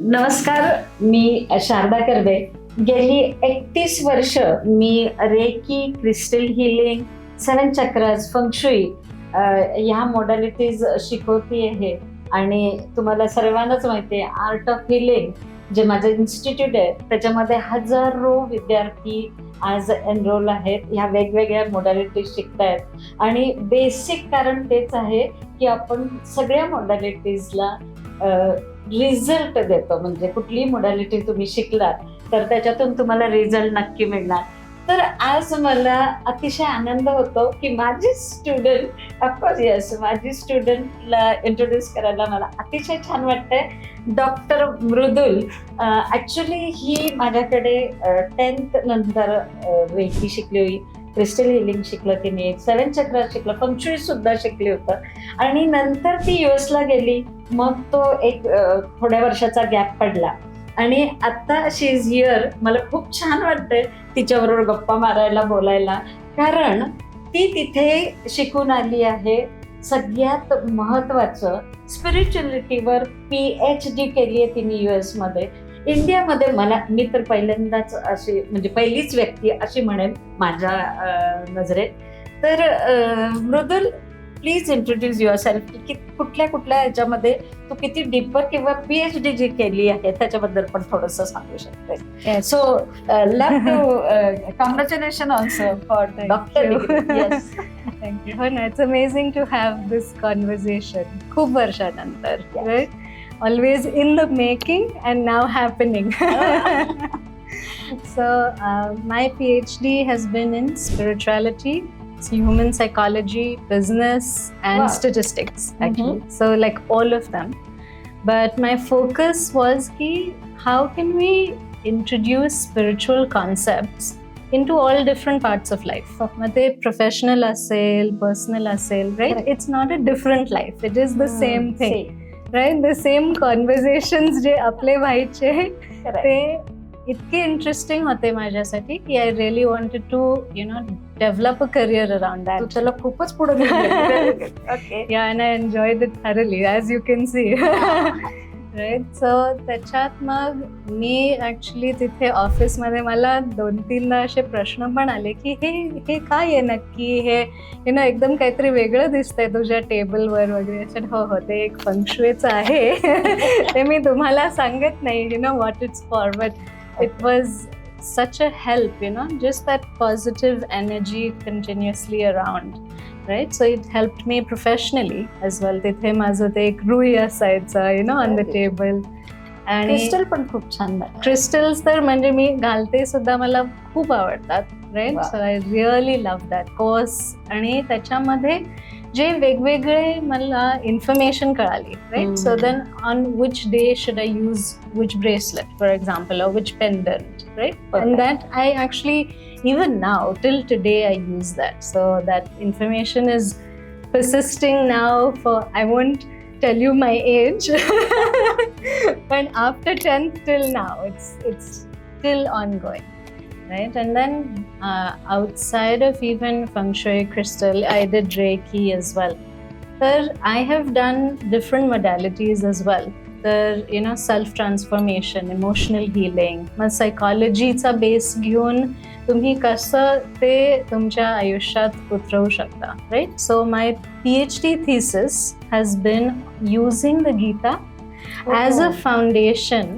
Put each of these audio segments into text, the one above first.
नमस्कार, मी शारदा कर्वे. गेली 31 वर्ष मी रेकी, क्रिस्टल हिलिंग, 7 चक्रास, फंगशुई ह्या मॉडॅलिटीज शिकवते आहे. आणि तुम्हाला सर्वांनाच माहिती आहे, आर्ट ऑफ हिलिंग जे माझं इन्स्टिट्यूट आहे त्याच्यामध्ये हजारो विद्यार्थी आज एनरोल आहेत. ह्या वेगवेगळ्या मॉडॅलिटीज शिकतायत आणि बेसिक कारण तेच आहे की आपण सगळ्या मॉडॅलिटीजला रिझल्ट देतो. म्हणजे कुठली मॉडॅलिटी तुम्ही शिकलात तर त्याच्यातून तुम्हाला रिझल्ट नक्की मिळणार. तर आज मला अतिशय आनंद होतो की माझी स्टुडंट, ऑफकोर्स माझी स्टुडंटला इंट्रोड्यूस करायला मला अतिशय छान वाटतंय. डॉक्टर मृदुल. ॲक्च्युली ही माझ्याकडे 10th नंतर रेकी शिकली होई, क्रिस्टल हिलिंग शिकलं तिने, 7 चक्र शिकलं, फंगशुई सुद्धा शिकली होतं. आणि नंतर ती US ला गेली. मग तो एक थोड्या वर्षाचा गॅप पडला आणि आता शी इज हिअर. मला खूप छान वाटतंय तिच्याबरोबर गप्पा मारायला, बोलायला, कारण ती तिथे शिकून आली आहे. सगळ्यात महत्वाचं स्पिरिच्युअलिटीवर PhD केली आहे तिने US मध्ये. इंडियामध्ये मी तर पहिल्यांदाच अशी, म्हणजे पहिलीच व्यक्ती अशी म्हणेन माझ्या नजरेत. तर मृदुल, प्लीज इंट्रोड्यूस युअर सेल्फ की कुठल्या ह्याच्यामध्ये तू किती डीपर किंवा PhD जी केली आहे त्याच्याबद्दल पण थोडंसं सांगू शकते. So love to congratulation also for doctor. Thank you. Oh, no, it's amazing to have this conversation. खूप वर्षानंतर, right? Always in the making and now happening. So my PhD has been in spirituality, human psychology, business, and statistics actually. So like all of them. But my focus was how can we introduce spiritual concepts into all different parts of life. Mate professional asel, personal asel, right? Correct. It's not a different life. It is the same thing. Right? The same conversations जे आपले व्हायचे ते इतके interesting होते माझ्यासाठी की I really wanted to, develop a career around that. त्याला खूपच पुढे गेली. Okay. Yeah, and I enjoyed it thoroughly, as you can see. Right? So त्याच्यात मग मी ऍक्च्युली तिथे ऑफिसमध्ये मला 2-3दा असे प्रश्न पण आले की हे काय आहे नक्की, हे एकदम काहीतरी वेगळं दिसतंय तुझ्या टेबलवर वगैरे. हो, ते एक फंगशुईचं आहे. ते मी तुम्हाला सांगत नाही what it's for, but it was such a help, just that positive energy continuously around. Right? So it helped me professionally as well. तिथे माझं ते एक रुई असायचं on the table. आणि क्रिस्टल पण खूप छान. क्रिस्टल्स तर म्हणजे मी घालते सुद्धा, मला खूप आवडतात. Right? So I really love that course. आणि त्याच्यामध्ये जे वेगवेगळे मला इन्फॉर्मेशन कळाली. Right? So then on which day should I use which bracelet for example, or which pendant. Right? And that I actually, even now till today, I use that. So that information is persisting now for, I won't tell you my age, but after 10th till now it's still ongoing. Right? And then outside of even feng shui, crystal, I did reiki as well. So I have done different modalities as well. तर self transformation, emotional healing, मग सायकॉलॉजीचा base घेऊन तुम्ही कसं ते तुमच्या आयुष्यात उतरवू शकता. Right? So my PhD thesis has been using the Gita as a foundation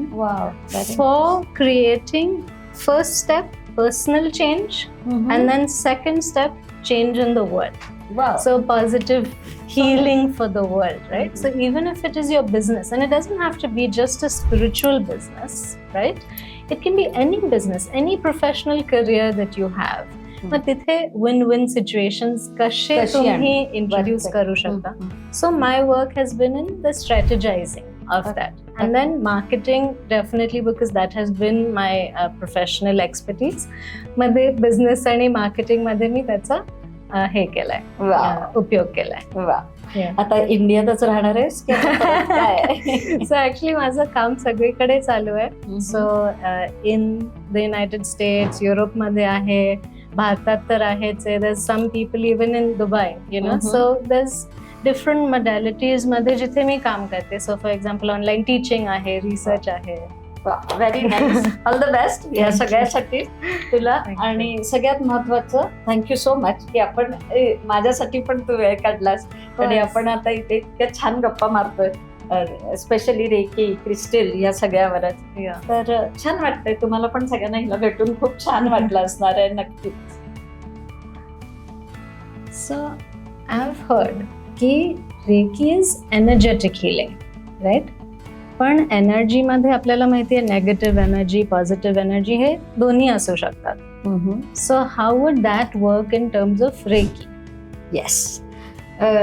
for creating, first step, personal change, and then second step, change in the world. So positive healing for the world, right? So even if it is your business, and it doesn't have to be just a spiritual business, right? It can be any business, any professional career that you have. But तिथे win-win situations कसे तुम्ही introduce करू शकता. So my work has been in the strategizing of that. And then marketing, definitely, because that has been my professional expertise. मध्ये business आणि marketing मध्ये मी त्याचा हे केलाय, उपयोग केलाय. आता इंडियातच राहणार आहेस की काय? सो ऍक्च्युली माझं काम सगळीकडे चालू आहे. So in the united states, युरोपमध्ये आहे, भारतात तर आहेच आहे. There some people even in Dubai, so there different modalities मध्ये जिथे मी काम करते. So for example online teaching आहे, रिसर्च आहे. Very nice. All the best या Thank you. सगळ्यासाठी तुला. Thank you. आणि सगळ्यात महत्वाचं थँक्यू सो मच की आपण माझ्यासाठी पण तू वेळ काढलास आणि आपण आता इथे इतक्या छान गप्पा मारतोय, स्पेशली रेकी, क्रिस्टल या सगळ्यावरच. Yeah. तर छान वाटतंय. तुम्हाला पण सगळ्यांना हिला भेटून खूप छान वाटलं असणार आहे नक्कीच. So I've heard की Reiki is energetic healing, right? पण एनर्जी मध्ये आपल्याला माहिती आहे नेगेटिव्ह एनर्जी, पॉझिटिव्ह एनर्जी हे दोन्ही असू शकतात. So how would that work in terms of reiki? Yes.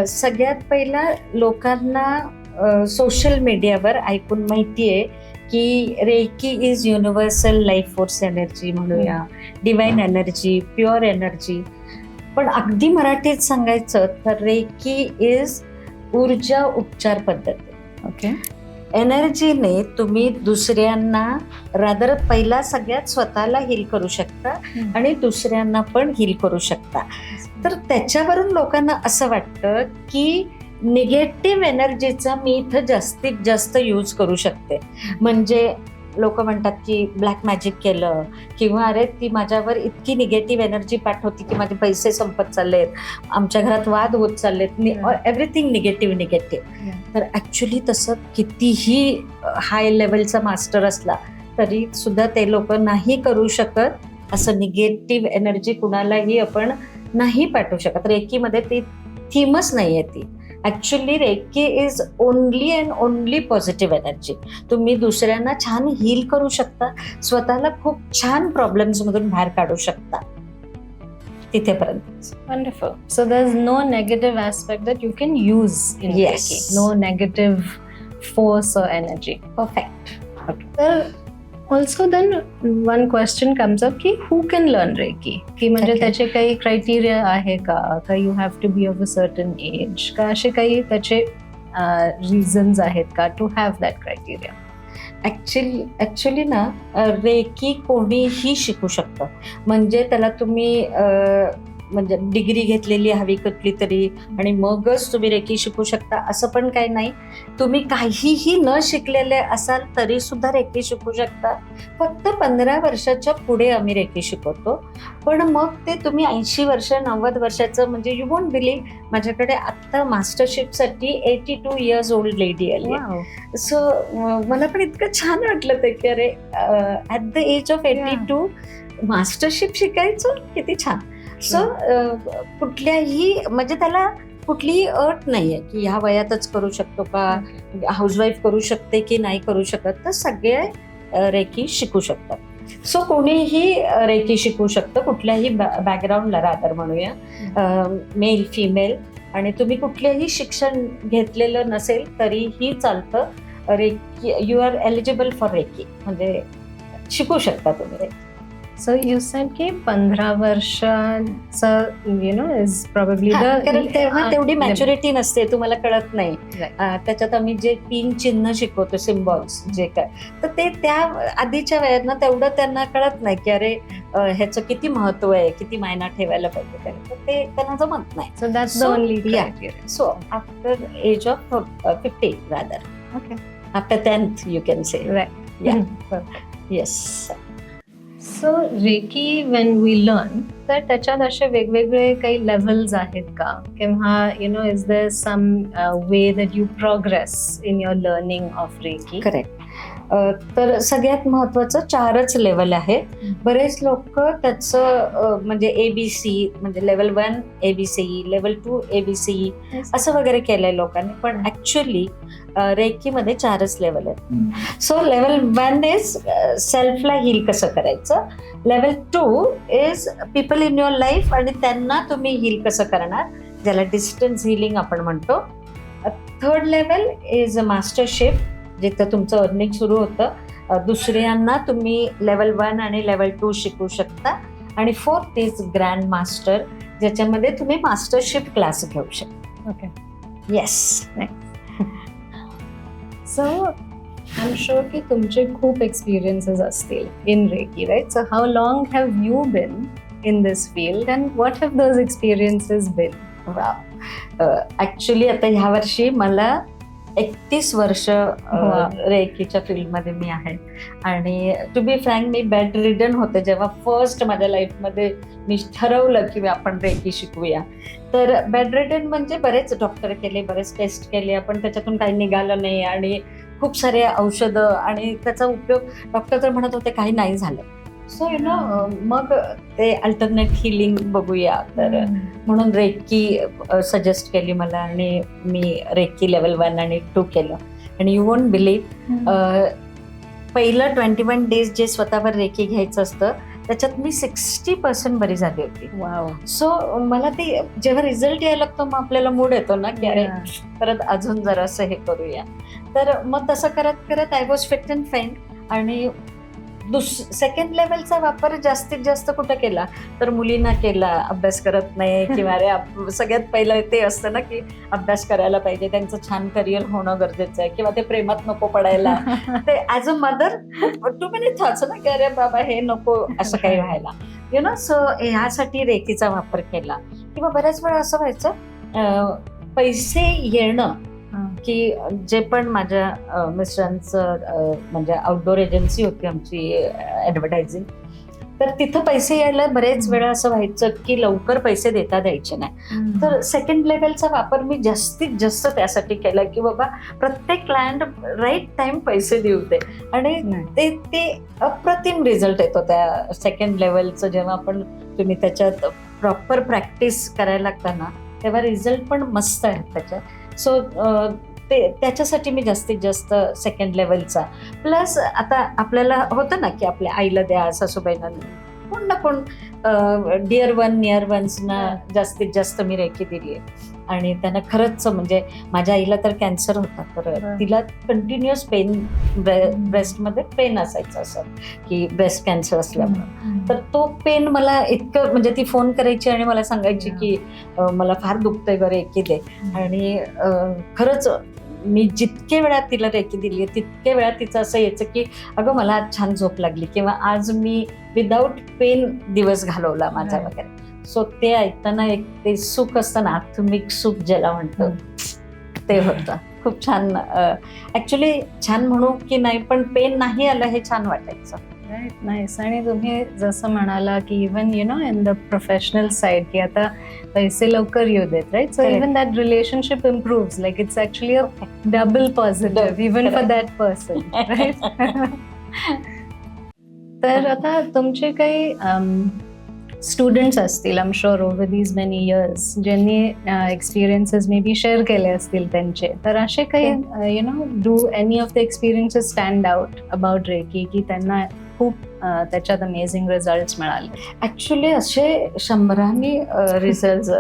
सगळ्यात पहिला लोकांना सोशल मीडियावर ऐकून माहितीये की reiki is universal life force energy म्हणूया, डिवाइन एनर्जी, प्युअर एनर्जी. पण अगदी मराठीत सांगायचं तर रेकी इज ऊर्जा उपचार पद्धती. ओके. एनर्जीने तुम्ही दुसऱ्यांना रादर पहिला सगळ्यात स्वतःला हील करू शकता आणि दुसऱ्यांना पण हील करू शकता. तर त्याच्यावरून लोकांना असं वाटतं की निगेटिव्ह एनर्जीचा मी इथं जास्तीत जास्त यूज करू शकते. म्हणजे लोक म्हणतात की ब्लॅक मॅजिक केलं किंवा अरे ती माझ्यावर इतकी निगेटिव्ह एनर्जी पाठवते की माझे पैसे संपत चाललेत, आमच्या घरात वाद होत चाललेत, एव्हरीथिंग निगेटिव्ह. तर ऍक्च्युली तसं कितीही हाय लेवलचा मास्टर असला तरी सुद्धा ते लोक नाही करू शकत. असं निगेटिव्ह एनर्जी कुणालाही आपण नाही पाठवू शकत. रेकीमध्ये ती थीमच नाही आहे ती. Actually reiki is only and only positive energy. तुम्ही दुसऱ्यांना छान हील करू शकता, स्वतःला खूप छान प्रॉब्लेम्स मधून बाहेर काढू शकता. तिथेपर्यंत. Wonderful. So there's no negative aspect that you can use in Yes. Reiki. No negative force or energy. Perfect. तर also then one question comes up की who can learn Reiki? की म्हणजे Okay. त्याचे काही क्रायटेरिया आहे का you have to be of a certain age? का असे काही त्याचे reasons आहेत का to have that criteria? Actually ना रेकी कोणीही शिकू शकतं. म्हणजे त्याला तुम्ही म्हणजे डिग्री घेतलेली हवी कुठली तरी आणि मगच तुम्ही रेकी शिकू शकता असं पण काही नाही. तुम्ही काहीही न शिकलेले असाल तरी सुद्धा रेकी शिकू शकता. फक्त 15 वर्षाच्या पुढे आम्ही रेकी शिकवतो. पण मग ते तुम्ही 80 वर्ष 90 वर्षाचं म्हणजे यू वोंट बिलीव्ह, माझ्याकडे आत्ता मास्टरशिपसाठी 82 इयर्स ओल्ड लेडी आली. Wow. सो मला पण इतकं छान वाटलं ते की अरे at the age of 82 mastership शिकायचं किती छान. सो कुठल्याही म्हणजे त्याला कुठलीही अट नाहीये की ह्या वयातच करू शकतो का, हाऊसवाईफ करू शकते की नाही करू शकत. तर सगळे रेकी शिकू शकतात. सो कोणीही रेकी शिकू शकतं कुठल्याही बॅकग्राऊंडला रादर म्हणूया, मेल फिमेल. आणि तुम्ही कुठलेही शिक्षण घेतलेलं नसेल तरीही चालतं. Reiki you are eligible for reiki म्हणजे शिकू शकता तुम्ही रेकी. So you said की 15 वर्षाचं is probably कारण तेव्हा तेवढी मॅच्युरिटी नसते, तुम्हाला कळत नाही. Right. त्याच्यात आम्ही जे 3 चिन्ह शिकवतो, सिम्बॉल्स जे काय, तर ते त्या आधीच्या वयात ना तेवढं त्यांना कळत नाही की अरे ह्याचं किती महत्व आहे, किती मायना ठेवायला पाहिजे. तर ते त्यांना जमत नाही. So that's the So, only yeah. criteria. So after age of 50 rather, Okay. After 10th you can say. Right. Yeah. Yes. So Reiki when we learn, तर त्याच्यात असे वेगवेगळे काही लेवल्स आहेत का किंवा is there some way that you progress in your learning of Reiki? Correct. तर सगळ्यात महत्वाचं 4च लेवल आहेत. बरेच लोक त्याचं म्हणजे ABC म्हणजे लेवल 1 ABC, लेवल 2 ABC असं वगैरे केलंय लोकांनी. पण ऍक्च्युली रेकीमध्ये 4च लेवल आहेत. सो लेवल 1 इज सेल्फला हील कसं करायचं. Level 2 is people in your life आणि त्यांना तुम्ही हील कसं करणार, ज्याला डिस्टन्स हिलिंग आपण म्हणतो. 3rd लेवल इज मास्टरशिप, जिथं तुमचं अर्निंग सुरू होतं. दुसऱ्यांना तुम्ही लेवल 1 आणि लेवल 2 शिकू शकता. आणि 4th इज ग्रँड मास्टर, ज्याच्यामध्ये तुम्ही मास्टरशिप क्लास घेऊ शकता. Okay. Yes. So I'm sure की तुमचे खूप एक्सपिरियन्सेस असतील in Reiki, right? So how long have you been in this field and what have those experiences been? Actually आता ह्या वर्षी मला 31 वर्ष रेकीच्या फील्डमध्ये मी आहे. आणि टू बी फ्रँक, मी बेड रिडन होते जेव्हा फर्स्ट माझ्या लाईफमध्ये मी ठरवलं की आपण रेकी शिकूया. तर बेड रिडन म्हणजे बरेच डॉक्टर केले, बरेच टेस्ट केले, आपण त्याच्यातून काही निघालं नाही आणि खूप सारे औषधं आणि त्याचा उपयोग डॉक्टर तर म्हणत होते काही नाही झालं. सो मग ते अल्टरनेट हिलिंग बघूया, तर म्हणून रेकी सजेस्ट केली मला आणि मी रेकी लेवल 1 आणि 2 केलं. आणि यू वोंट बिलीव्ह, पहिलं 21 डेज जे स्वतःवर रेकी घ्यायचं असतं त्याच्यात मी 60% बरी झाली होती. वाव. सो मला ते जेव्हा रिझल्ट यायला लागतो मग आपल्याला मूड येतो ना की अरे परत अजून जरासं हे करूया. तर मग तसं करत करत I was fit and fine. आणि सेकंड लेवलचा वापर जास्तीत जास्त कुठं केला तर मुलींना केला, अभ्यास करत नाही किंवा अरे सगळ्यात पहिलं ते असतं ना की अभ्यास करायला पाहिजे, त्यांचं छान करिअर होणं गरजेचं आहे किंवा ते प्रेमात नको पडायला. ते as a mother to many thoughts ना की अरे बाबा हे नको असं काही व्हायला. सो ह्यासाठी रेकीचा वापर केला. किंवा बऱ्याच वेळा असं व्हायचं पैसे येणं की जे पण माझ्या मिस्टरांचं म्हणजे आउटडोर एजन्सी होती आमची ॲडव्हर्टायझिंग, तर तिथं पैसे यायला बरेच वेळा असं व्हायचं की लवकर पैसे द्यायचे नाही. तर सेकंड लेवलचा वापर मी जास्तीत जास्त त्यासाठी केला की बाबा प्रत्येक क्लायंट राईट टाइम पैसे देऊ दे. आणि ते अप्रतिम रिझल्ट येतो त्या सेकंड लेवलचं. जेव्हा तुम्ही त्याच्यात प्रॉपर प्रॅक्टिस करायला लागता ना तेव्हा रिझल्ट पण मस्त आहे त्याच्यात. सो त्याच्यासाठी मी जास्तीत जास्त सेकंड लेवलचा. प्लस आता आपल्याला होतं ना की आपल्या आईला द्या, सासूबाईंना, कोण ना कोण डिअर वन नियर वन्सना जास्तीत जास्त मी रेकी दिली आहे. आणि त्यांना खरंच म्हणजे माझ्या आईला तर कॅन्सर होता, तर तिला कंटिन्युअस पेन, ब्रेस्टमध्ये पेन असायचं असं की ब्रेस्ट कॅन्सर असल्यामुळे. तर तो पेन मला इतकं म्हणजे ती फोन करायची आणि मला सांगायची की मला फार दुखतंय ग, रेकी दे. आणि खरंच मी जितके वेळा तिला रेकी दिली तितके वेळा तिचं असं यायचं की अगं मला आज छान झोप लागली किंवा आज मी विदाऊट पेन दिवस घालवला माझा वगैरे. सो ते ऐकताना एक ते सुख असतं ना, आत्मिक सुख ज्याला म्हणतो ते होतं. खूप छान. ऍक्च्युली छान म्हणू की नाही पण पेन नाही आलं हे छान वाटायचं. Right, nice. आणि तुम्ही जसं म्हणाला की even in the professional side की आता पैसे लवकर येऊ देत, right. So even that relationship improves, like it's actually a double positive even for that person, right. तर आता तुमचे काही स्टुडंट्स असतील, I am sure over these many years, ज्यांनी एक्सपिरियन्सेस मे बी शेअर केले असतील त्यांचे, तर असे काही do any of the experiences stand out about recce की त्यांना खूप त्याच्यात अमेझिंग रिझल्ट्स मिळाले? ऍक्च्युली असे 100 रिझल्ट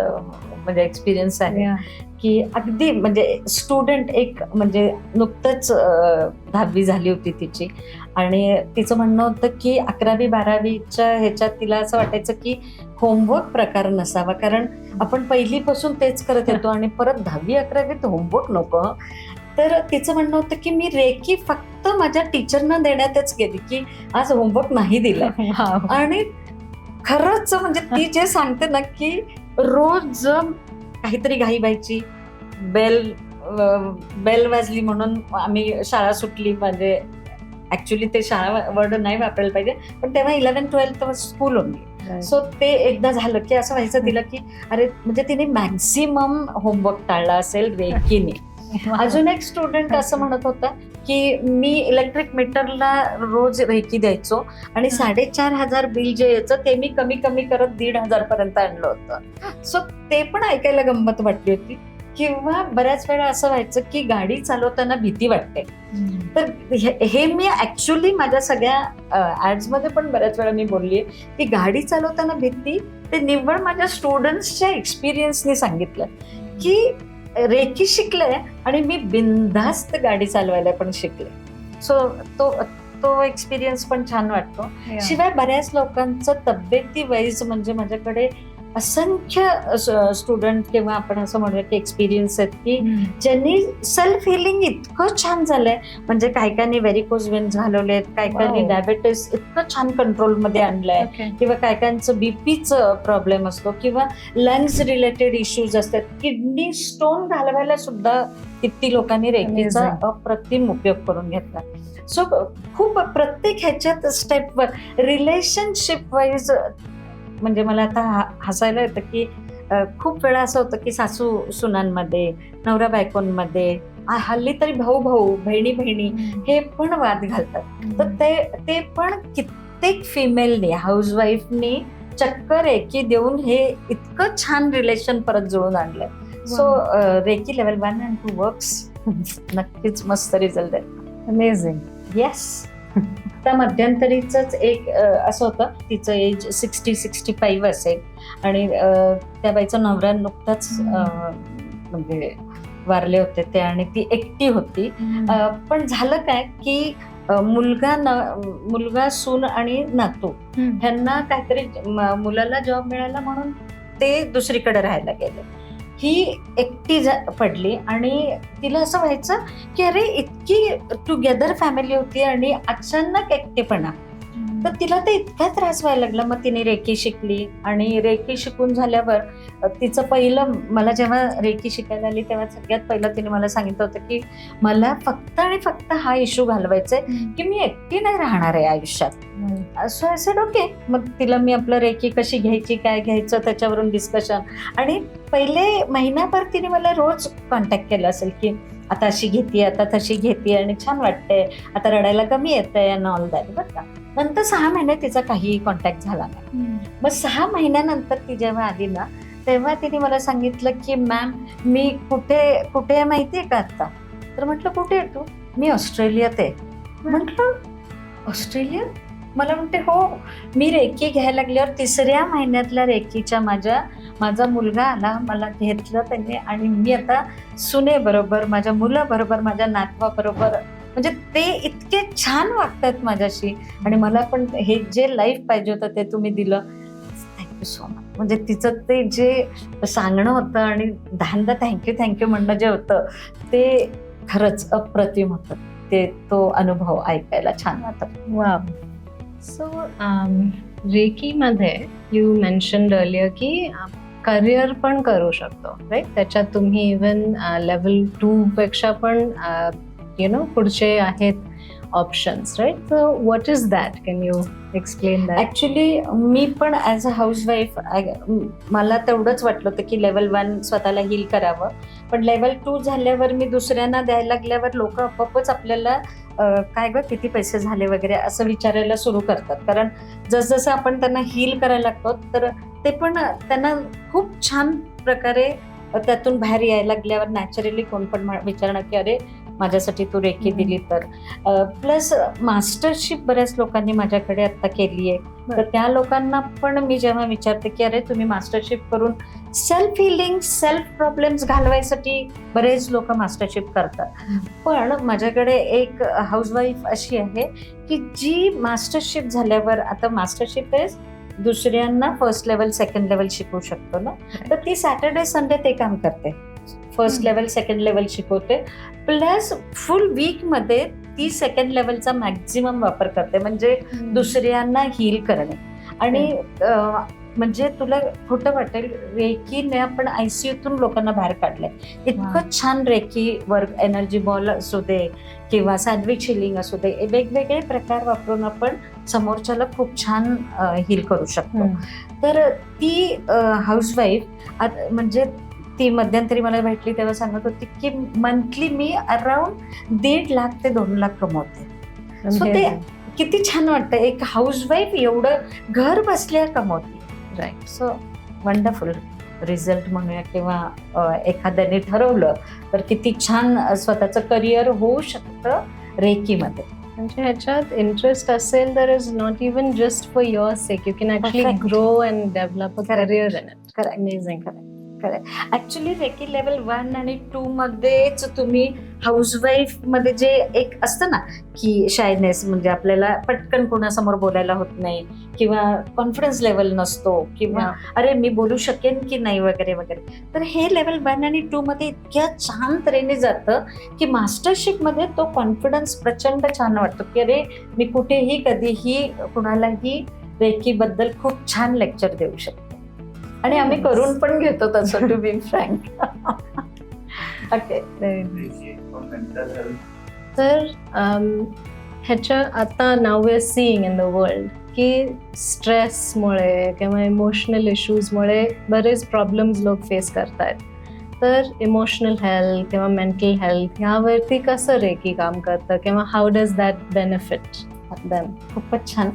म्हणजे एक्सपिरियन्स आहे की अगदी म्हणजे स्टुडंट एक म्हणजे नुकतंच 10वी झाली होती तिची आणि तिचं म्हणणं होतं की 11वी 12वीच्या ह्याच्यात तिला असं वाटायचं की होमवर्क प्रकार नसावा, कारण आपण पहिलीपासून तेच करत येतो आणि परत 10वी 11वीत होमवर्क नको. तर तिचं म्हणणं होतं की मी रेकी फक्त माझ्या टीचरना देण्यातच गेली की आज होमवर्क नाही दिला. आणि खरंच म्हणजे ती जे सांगते ना की रोज काहीतरी घाई व्हायची, बेल वाजली म्हणून आम्ही शाळा सुटली, म्हणजे ऍक्च्युली ते शाळा वर्ड नाही वापरायला पाहिजे पण तेव्हा 11th-12th स्कूल होती. सो ते एकदा झालं की असं व्हायचं तिला की अरे म्हणजे तिने मॅक्झिमम होमवर्क टाळला असेल रेकीने. अजून एक स्टुडंट असं म्हणत होता की मी इलेक्ट्रिक मीटरला रोज रेकी द्यायचो आणि 4,500 बिल जे यायचं ते मी कमी कमी करत 1,500 पर्यंत आणलं होतं. सो ते पण ऐकायला गंमत वाटली होती. किंवा बऱ्याच वेळा असं व्हायचं की गाडी चालवताना भीती वाटते, तर हे मी ऍक्च्युली माझ्या सगळ्या ऍड्समध्ये पण बऱ्याच वेळा मी बोललीये की गाडी चालवताना भीती ते निव्वळ माझ्या स्टुडंट्सच्या एक्सपिरियन्सने सांगितलं की रेकी शिकले आणि मी बिनधास्त गाडी चालवायला पण शिकले. सो तो एक्सपिरियन्स पण छान वाटतो. शिवाय बऱ्याच लोकांचं तब्येती वाईज म्हणजे माझ्याकडे असंख्य स्टुडंट किंवा आपण असं म्हणूया की एक्सपिरियन्स आहेत की ज्यांनी सेल्फ हिलिंग इतकं छान झालंय. म्हणजे काही काहींनी व्हेरिकोज वेन्स घालवलेत, काही काहींनी Wow. डायबेटीस इतकं छान कंट्रोलमध्ये आणलंय, किंवा काय काहींचं बीपीचं प्रॉब्लेम असतो, किंवा लंग्स रिलेटेड इश्यूज असतात, किडनी स्टोन घालवायला सुद्धा किती लोकांनी रेकीचा Amazing. अप्रतिम उपयोग करून घेतला. सो खूप प्रत्येक ह्याच्यात स्टेपवर रिलेशनशिप वाईज म्हणजे मला आता हसायला येतं की खूप वेळा असं होतं की सासू सुनांमध्ये, नवरा बायकोंमध्ये, हल्ली तरी भाऊ भाऊ, बहिणी बहिणी हे पण वाद घालतात. तर ते पण कित्येक फिमेलनी, हाऊसवाईफनी चक्क रेकी देऊन हे इतकं छान रिलेशन परत जुळून आणलंय. So reiki level 1 and 2 works. नक्कीच मस्त रिझल्ट आहे. अमेझिंग. येस. त्या मध्यंतरीच एक असं होतं, तिचं एज 60-65 असेल आणि त्या बाईचा नवरा नुकताच म्हणजे वारले होते ते, आणि ती एकटी होती. पण झालं काय की मुलगा सून आणि नातू ह्यांना काहीतरी मुलाला जॉब मिळाला म्हणून ते दुसरीकडे राहायला गेले. ही एकटी पडली आणि तिला असं व्हायचं की अरे इतकी टुगेदर फॅमिली होती आणि अचानक एकटेपणा. तर तिला ते इतका त्रास व्हायला लागला. मग तिने रेकी शिकली आणि रेकी शिकून झाल्यावर तिचं पहिलं, मला जेव्हा रेकी शिकायला आली तेव्हा सगळ्यात पहिलं तिने मला सांगितलं होतं की मला फक्त आणि फक्त हा इश्यू घालवायचा आहे की मी एकटी नाही राहणार आहे आयुष्यात. So I said okay. मग तिला मी आपलं रेकी कशी घ्यायची, काय घ्यायचं त्याच्यावरून डिस्कशन, आणि पहिले महिनाभर तिने मला रोज कॉन्टॅक्ट केला असेल की आता अशी घेते, आता तशी घेते आणि छान वाटतंय, आता रडायला कमी येतंय अँड ऑल दॅट. बरं का. नंतर 6 महिने तिचा काही कॉन्टॅक्ट झाला नाही. मग 6 महिन्यानंतर ती जेव्हा आली ना तेव्हा तिने मला सांगितलं की मॅम मी कुठे आहे माहितीये का आता. तर म्हटलं कुठे आहे तू. मी ऑस्ट्रेलियात आहे. म्हटलं ऑस्ट्रेलिया. मला म्हणते हो, मी रेकी घ्यायला लागल्यावर 3ऱ्या महिन्यातल्या रेकीच्या माझा मुलगा आला, मला घेतलं त्याने, आणि मी आता सुने बरोबर, माझ्या मुलाबरोबर, माझ्या नातवाबरोबर, म्हणजे ते इतके छान वागतात माझ्याशी, आणि मला पण हे जे लाईफ पाहिजे होतं ते तुम्ही दिलं. Thank you so much. म्हणजे तिचं ते जे सांगणं होतं आणि दांदा थँक्यू म्हणणं जे होतं ते खरंच अप्रतिम होतं. तो अनुभव ऐकायला छान वाटत. वाव. सो रेकीमध्ये यू मेन्शन्ड अर्लियर की करिअर पण करू शकतो, राईट. त्याच्यात तुम्ही इवन लेवल 2 पेक्षा पण पुढचे आहेत options, right. So what is that, can you explain that? Actually मी पण ॲज अ हाऊसवाईफ मला तेवढंच वाटलं होतं की लेवल 1 स्वतःला हील करावं, पण लेवल 2 झाल्यावर मी दुसऱ्यांना द्यायला लागल्यावर लोक आपोआपच आपल्याला काय ग किती पैसे झाले वगैरे असं विचारायला सुरू करतात. कारण जसजसं आपण त्यांना हील करायला लागतो तर ते पण त्यांना खूप छान प्रकारे त्यातून बाहेर यायला लागल्यावर नॅचरली कोण पण विचारणार की अरे माझ्यासाठी तू रेकी दिली तर. प्लस मास्टरशिप बऱ्याच लोकांनी माझ्याकडे आता केली आहे. तर त्या लोकांना पण मी जेव्हा विचारते की अरे तुम्ही मास्टरशिप करून सेल्फ हिलिंग, सेल्फ प्रॉब्लेम्स घालवायसाठी बरेच लोक मास्टरशिप करतात. पण माझ्याकडे एक हाऊसवाईफ अशी आहे की जी मास्टरशिप झाल्यावर, आता मास्टरशिप आहे दुसऱ्यांना फर्स्ट लेवल, सेकंड लेवल शिकवू शकतो ना, तर ती सॅटर्डे संडे ते काम करते. फर्स्ट लेवल, सेकंड लेवल शिकवते. प्लस फुल वीक मध्ये ती सेकंड लेवलचा मॅक्झिमम वापर करते, म्हणजे दुसऱ्यांना हील करणे. आणि म्हणजे तुला खोटं वाटेल, रेकीने आपण ICUतून लोकांना बाहेर काढलंय. इतकं छान रेकी वर्क, एनर्जी बॉल असू दे किंवा सँडविच हिलिंग असू दे, वेगवेगळे प्रकार वापरून आपण समोरच्याला खूप छान हील करू शकतो. तर ती हाऊसवाईफ म्हणजे ती मध्यंतरी मला भेटली तेव्हा सांगत होती की मंथली मी अराउंड 1.5 लाख ते 2 लाख कमवते. सो ते किती छान वाटतं, एक हाऊसवाईफ एवढं घर बसल्या कमवते, राईट. सो वंडरफुल रिझल्ट म्हणूया, किंवा एखाद्याने ठरवलं तर किती छान स्वतःचं करिअर होऊ शकतं रेकीमध्ये. म्हणजे ह्याच्यात इंटरेस्ट असेल तर is not even just for your sake, you can actually grow and develop a career in it. Correct. Amazing. Correct. Actually reiki level 1 आणि 2 मध्येच तुम्ही हाऊसवाईफ मध्ये जे एक असतं ना की शायनेस, म्हणजे आपल्याला पटकन कोणासमोर बोलायला होत नाही किंवा कॉन्फिडन्स लेवल नसतो किंवा अरे मी बोलू शकेन की नाही वगैरे वगैरे, तर हे लेवल 1 आणि 2 मध्ये इतक्या छान तऱ्हेने जातं की मास्टरशिप मध्ये तो कॉन्फिडन्स प्रचंड छान वाटतो की अरे मी कुठेही कधीही कुणालाही रेकी बद्दल खूप छान लेक्चर देऊ शकतो. आणि आम्ही करून पण घेतो तसं, टू बी फ्रँक. ओके. तर ह्याच्या आता नाव we are seeing in the world की स्ट्रेसमुळे किंवा इमोशनल इश्यूजमुळे बरेच प्रॉब्लेम्स लोक फेस करतायत. तर इमोशनल हेल्थ किंवा मेंटल हेल्थ ह्यावरती कसं रेकी काम करतं किंवा how does that benefit them? खूपच छान.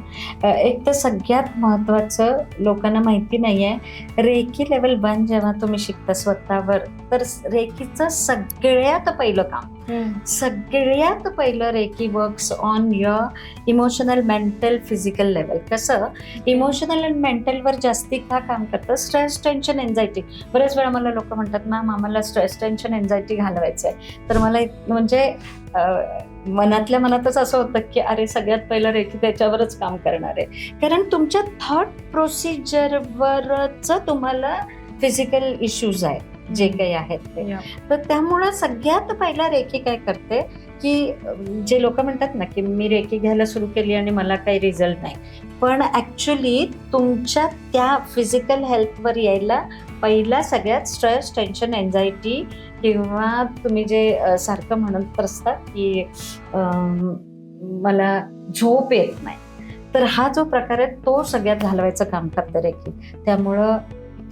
एक तर सगळ्यात महत्वाचं लोकांना माहिती नाहीये, रेकी लेवल 1 जेव्हा तुम्ही शिकता स्वतःवर, तर रेकीचं सगळ्यात पहिलं reiki works on your emotional, mental, physical level. कसं इमोशनल आणि मेंटलवर जास्ती का काम करतं? Stress, tension, anxiety. बरेच वेळा मला लोक म्हणतात मॅम आम्हाला स्ट्रेस, टेन्शन, एन्झायटी घालवायचं आहे. तर मला म्हणजे मनातल्या मनातच असं होतं की अरे सगळ्यात पहिलं रेकी त्याच्यावरच काम करणार आहे, कारण तुमच्या थॉट प्रोसिजरवरच तुम्हाला फिजिकल इश्यूज आहेत जे काही आहेत ते. तर त्यामुळं सगळ्यात पहिला रेकी काय करते की जे लोक म्हणतात ना की मी रेकी घ्यायला सुरू केली आणि मला काही रिझल्ट नाही, पण ॲक्च्युली तुमच्या त्या फिजिकल हेल्थवर यायला पहिला सगळ्यात स्ट्रेस, टेन्शन, एन्झायटी किंवा तुम्ही जे सारखं म्हणत असता की मला झोप येत नाही, तर हा जो प्रकार आहे तो सगळ्यात घालवायचं काम करते रेकी. त्यामुळं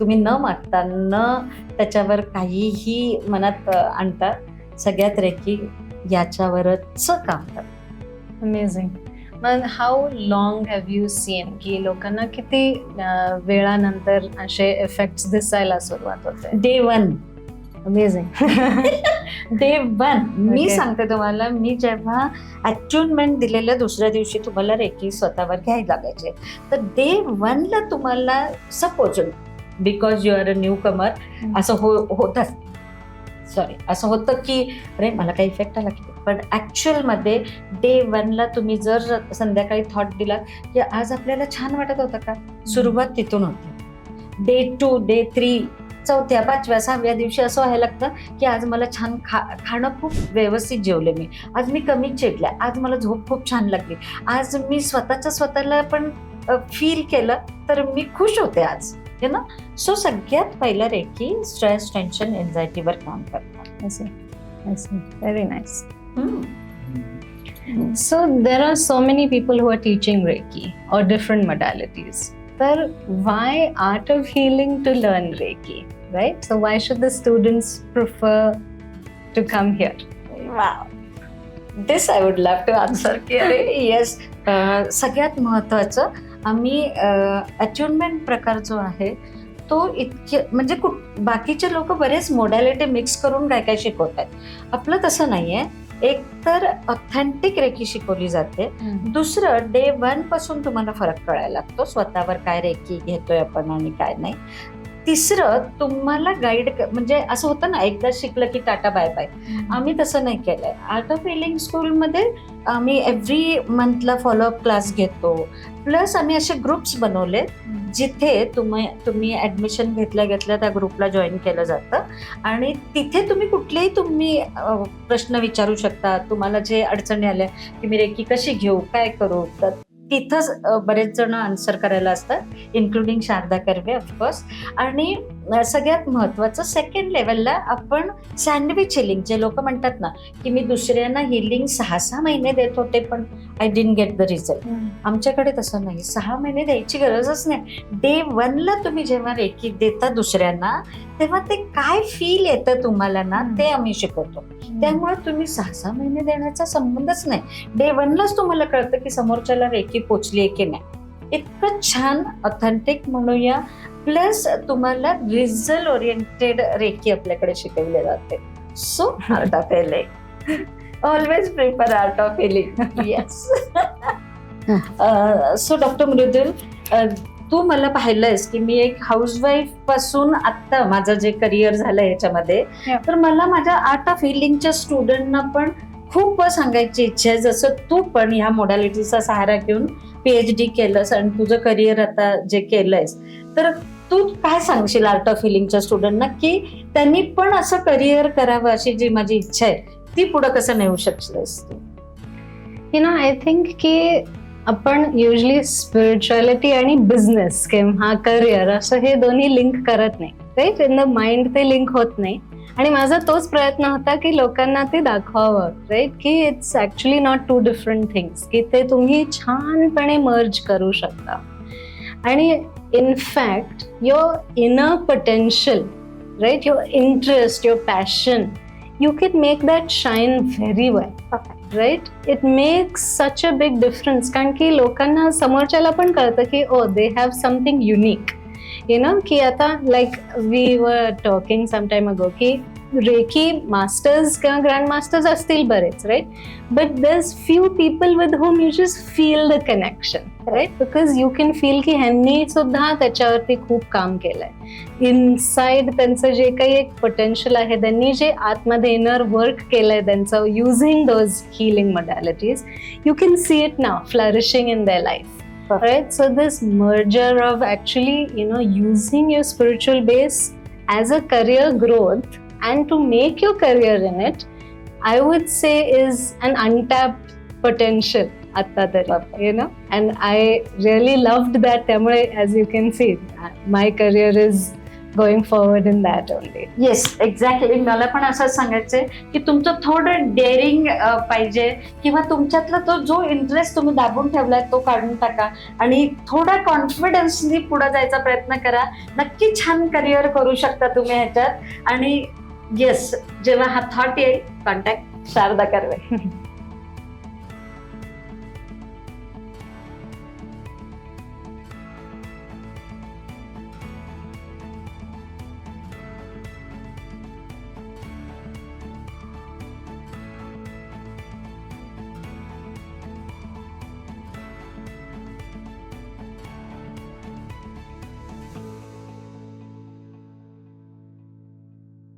तुम्ही न मागता, न त्याच्यावर काहीही मनात आणता, सगळ्यात रेकी याच्यावरच काम करतात. अमेझिंग. मग how long have you seen की लोकांना किती वेळानंतर असे इफेक्ट्स दिसायला सुरुवात होते? डे 1. अमेझिंग. डे 1 मी Okay. सांगते तुम्हाला, मी जेव्हा अट्युनमेंट दिलेल्या दुसऱ्या दिवशी तुम्हाला रेकी स्वतःवर घ्यायला लागायचे, तर डे 1 ला तुम्हाला suppose because you are a newcomer असं असं होतं की अरे मला काही इफेक्ट आला की, पण ॲक्च्युअलमध्ये डे 1 ला तुम्ही जर संध्याकाळी थॉट दिला की आज आपल्याला छान वाटत होतं का, सुरुवात तिथून होते. डे 2, डे 3, 4थ्या, 5व्या, 6व्या दिवशी असं व्हायला लागतं की आज मला छान खाणं खूप व्यवस्थित जेवले मी, आज मी कमी चिडल्या, आज मला झोप खूप छान लागली, आज मी स्वतःला पण फील केलं तर मी खुश होते आज, है ना. सो सगळ्यात पहिलं रेकी स्ट्रेस, टेन्शन, एन्झायटीवर काम करतात. Very nice. So there are so many people who are teaching Reiki or different modalities. But why Art of Healing to learn Reiki, right? So why should the students prefer to come here? Wow. This I would love to answer. Yes. सगळ्यात महत्त्वाचं आम्ही अट्युनमेंट प्रकार जो आहे तो इतके म्हणजे बाकीचे लोक बरेच मोडॅलिटी मिक्स करून काय काय शिकवतात. आपलं तसं नाहीये. एक तर ऑथेंटिक रेकी शिकवली जाते. दुसरं डे 1 पासून तुम्हाला फरक कळायला लागतो स्वतःवर काय रेकी घेतोय आपण आणि काय नाही. तिसरं तुम्हाला गाईड म्हणजे असं होतं ना एकदा शिकलं की टाटा बाय बाय. आम्ही तसं नाही केलंय. आर्ट ऑफ हिलिंग स्कूलमध्ये आम्ही एव्हरी मंथला फॉलोअप क्लास घेतो. प्लस आम्ही असे ग्रुप्स बनवले जिथे तुम्ही ऍडमिशन घेतल्या त्या ग्रुपला जॉईन केलं जातं आणि तिथे तुम्ही प्रश्न विचारू शकता. तुम्हाला जे अडचणी आल्या की मी रेकी कशी घेऊ, काय करू, तर तिथंच बरेच जण आन्सर करायला असतात, इन्क्लुडिंग शारदा कर्वे ऑफकोर्स. आणि सगळ्यात महत्त्वाचं सेकंड लेवलला आपण सँडविच हिलिंग, जे लोक म्हणतात ना की मी दुसऱ्यांना हिलिंग 6 महिने देत होते पण I didn't get the result. आमच्याकडे तसं नाही, 6 महिने द्यायची गरजच नाही. डे 1 ला तुम्ही जेव्हा रेकी देता दुसऱ्यांना तेव्हा ते काय फील येतं तुम्हाला ना ते आम्ही शिकवतो. त्यामुळे तुम्ही 6 महिने देण्याचा संबंधच नाही. डे 1 लाच तुम्हाला कळतं की समोरच्याला रेकी पोचली की नाही. इतकं छान ऑथेंटिक म्हणूया. प्लस तुम्हाला रिझल्ट ओरिएंटेड रेकी आपल्याकडे शिकवले जाते. So art of healing, always prefer art of healing. Yes. So doctor Mridul, तू मला पाहिलंयस की मी एक हाऊसवाईफ पासून आता माझं जे करिअर झालं ह्याच्यामध्ये, Yeah. तर मला माझ्या आर्ट ऑफ हिलिंगच्या स्टुडंटना पण खूप सांगायची इच्छा आहे, जसं तू पण ह्या मोडॅलिटीचा सहारा घेऊन PhD केलंस आणि तुझं करिअर आता जे केलंयस, तर तू काय सांगशील आर्ट ऑफ हिलिंगच्या स्टुडंटना की त्यांनी पण असं करिअर करावं, अशी जी माझी इच्छा आहे ती पुढे कसं नेऊ शकशीलस तू? आय थिंक की आपण युजली स्पिरिच्युअलिटी आणि बिझनेस किंवा करिअर असं हे दोन्ही लिंक करत नाही, राईट? इन द माइंड ते लिंक होत नाही. आणि माझा तोच प्रयत्न होता की लोकांना ते दाखवावं, राईट, की it's actually not two different things, की ते तुम्ही छानपणे मर्ज करू शकता. आणि in fact your inner potential, right, your interest, your passion, you can make that shine very well, right? It makes such a big difference, कारण की लोकांना समोरच्याला पण कळतं की they have something unique, की आता like we were talking some time ago की रेकी मास्टर्स किंवा ग्रँड मास्टर्स असतील बरेच, right, but there's few people with whom you just feel the connection, right? Because you can feel की ह्यांनी सुद्धा त्याच्यावरती खूप काम केलंय, इनसाइड त्यांचं जे काही एक पोटेन्शियल आहे, त्यांनी जे आतमध्ये इनर वर्क केलंय त्यांचं using those healing modalities, you can see it now flourishing in their life, right? So this merger of actually using your spiritual base as a career growth and to make your career in it, I would say is an untapped potential atta tari, and I really loved that. त्यामुळे as you can see, my career is going forward in that only. Yes, exactly. मला पण असं सांगायचंय की तुमचं थोडं daring पाहिजे, किंवा तुमच्यातला तो जो इंटरेस्ट तुम्ही दाबून ठेवलाय तो काढून टाका आणि थोडा कॉन्फिडन्सनी पुढे जायचा प्रयत्न करा. नक्की छान करिअर करू शकता तुम्ही ह्याच्यात. आणि येस, जेव्हा हा थॉट येईल, कॉन्टॅक्ट शारदा कर्वे.